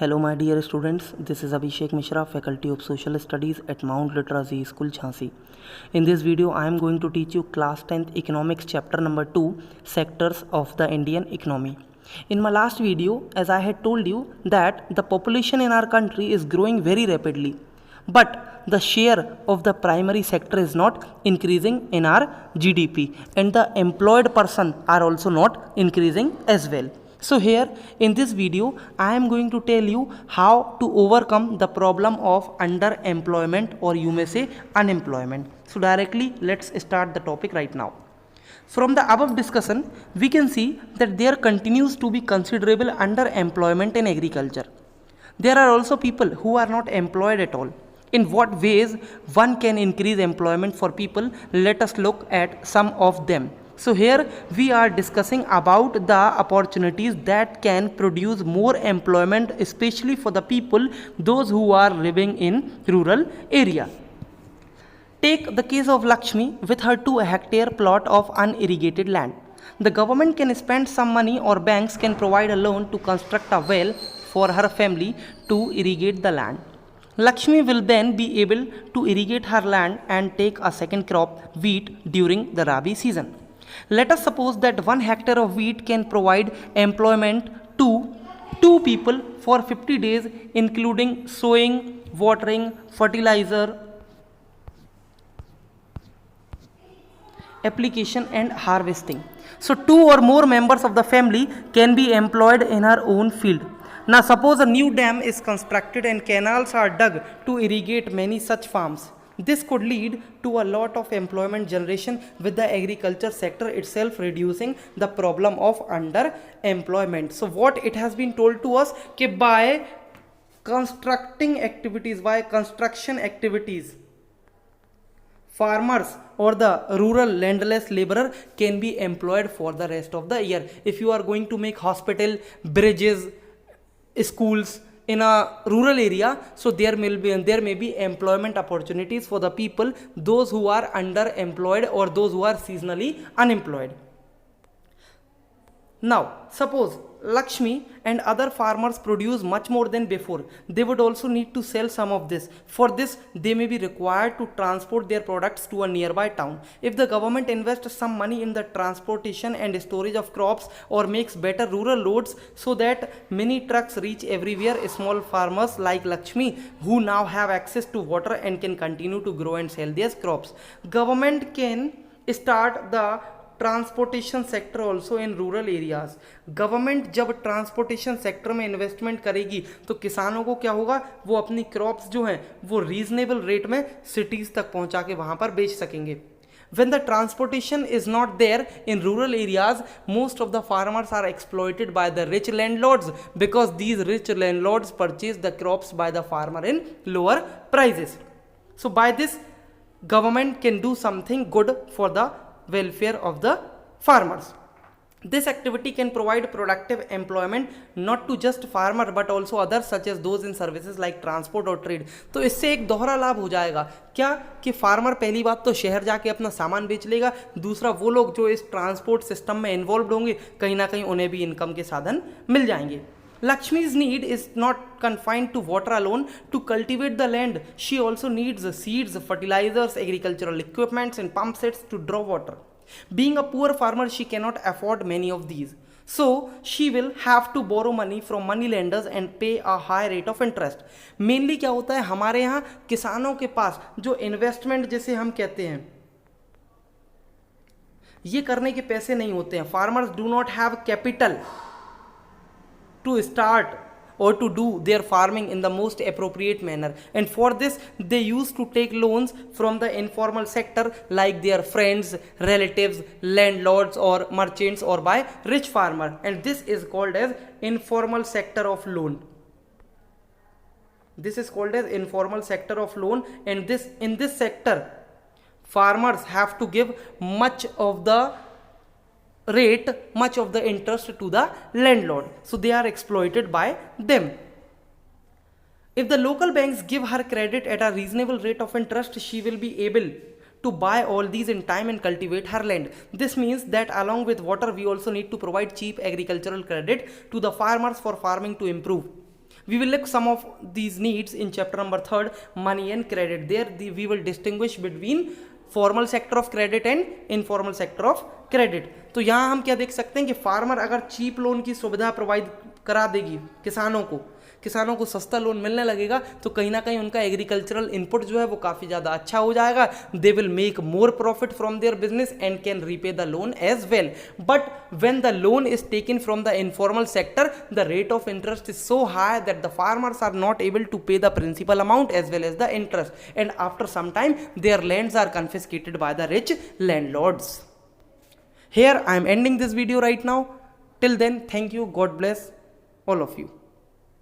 Hello my dear students, this is Abhishek Mishra, Faculty of Social Studies at Mount Literacy School, Jhansi. In this video, I am going to teach you class 10th Economics chapter number 2, Sectors of the Indian Economy. In my last video, as I had told you that the population in our country is growing very rapidly, but the share of the primary sector is not increasing in our GDP, and the employed person are also not increasing as well. So here in this video I am going to tell you how to overcome the problem of underemployment, or you may say unemployment. So directly let's start the topic right now. From the above discussion we can see that there continues to be considerable underemployment in agriculture. There are also people who are not employed at all. In what ways one can increase employment for people? Let us look at some of them. So here we are discussing about the opportunities that can produce more employment, especially for the people, those who are living in rural area. Take the case of Lakshmi with her 2-hectare plot of unirrigated land. The government can spend some money, or banks can provide a loan to construct a well for her family to irrigate the land. Lakshmi will then be able to irrigate her land and take a second crop, wheat, during the Rabi season. Let us suppose that 1 hectare of wheat can provide employment to 2 people for 50 days, including sowing, watering, fertilizer, application and harvesting. So 2 or more members of the family can be employed in her own field. Now suppose a new dam is constructed and canals are dug to irrigate many such farms. This could lead to a lot of employment generation, with the agriculture sector itself reducing the problem of underemployment. So what it has been told to us, that by construction activities, farmers or the rural landless laborer can be employed for the rest of the year. If you are going to make hospital, bridges, schools in a rural area, so there may be employment opportunities for the people, those who are underemployed or those who are seasonally unemployed. Now suppose Lakshmi and other farmers produce much more than before. They would also need to sell some of this. For this they may be required to transport their products to a nearby town. If the government invests some money in the transportation and storage of crops, or makes better rural roads so that many trucks reach everywhere, small farmers like Lakshmi, who now have access to water and can continue to grow and sell their crops. Government can start the transportation sector also in rural areas. Government जब transportation sector में investment करेगी तो किसानों को क्या होगा, वो अपनी क्रॉप्स जो हैं वो रीजनेबल रेट में सिटीज तक पहुंचा के वहां पर बेच सकेंगे. When the transportation is not there in rural areas, most of the farmers are exploited by the rich landlords, because these rich landlords purchase the crops by the farmer in lower prices. So by this government can do something good for the welfare of the farmers. This activity can provide productive employment not to just farmer but also others such as those in services like transport or trade. तो इससे एक दोहरा लाभ हो जाएगा क्या, कि farmer पहली बात तो शहर जाके अपना सामान बेच लेगा, दूसरा वो लोग जो इस ट्रांसपोर्ट सिस्टम में इन्वॉल्व होंगे कहीं ना कहीं उन्हें भी इनकम के साधन मिल जाएंगे. Lakshmi's need is not confined to water alone. To cultivate the land, she also needs seeds, fertilizers, agricultural equipments and pump sets to draw water. Being a poor farmer, she cannot afford many of these. So she will have to borrow money from money lenders and pay a high rate of interest. Mainly क्या होता है हमारे यहाँ किसानों के पास जो investment जिसे हम कहते हैं, ये करने के पैसे नहीं होते हैं. Farmers do not have capital to start or to do their farming in the most appropriate manner, and for this they used to take loans from the informal sector like their friends, relatives, landlords or merchants, or by rich farmer, and this is called as informal sector of loan. This is called as informal sector of loan, and in this sector farmers have to give much of the interest to the landlord, so they are exploited by them. If the local banks give her credit at a reasonable rate of interest, she will be able to buy all these in time and cultivate her land. This means that along with water we also need to provide cheap agricultural credit to the farmers for farming to improve. We will look some of these needs in chapter number 3rd, money and credit. There we will distinguish between formal sector of credit and informal sector of credit. तो यहाँ हम क्या देख सकते हैं कि farmer अगर cheap loan की सुविधा प्रोवाइड करा देगी किसानों को सस्ता लोन मिलने लगेगा तो कहीं ना कहीं उनका एग्रीकल्चरल इनपुट जो है वो काफ़ी ज़्यादा अच्छा हो जाएगा. They will make more profit from their business and can repay the loan as well. But when the loan is taken from the informal sector, the rate of interest is so high that the farmers are not able to pay the principal amount as well as the interest, and after some time their lands are confiscated by the rich landlords. Here I am ending this video right now. Till then, thank you. God bless all of you.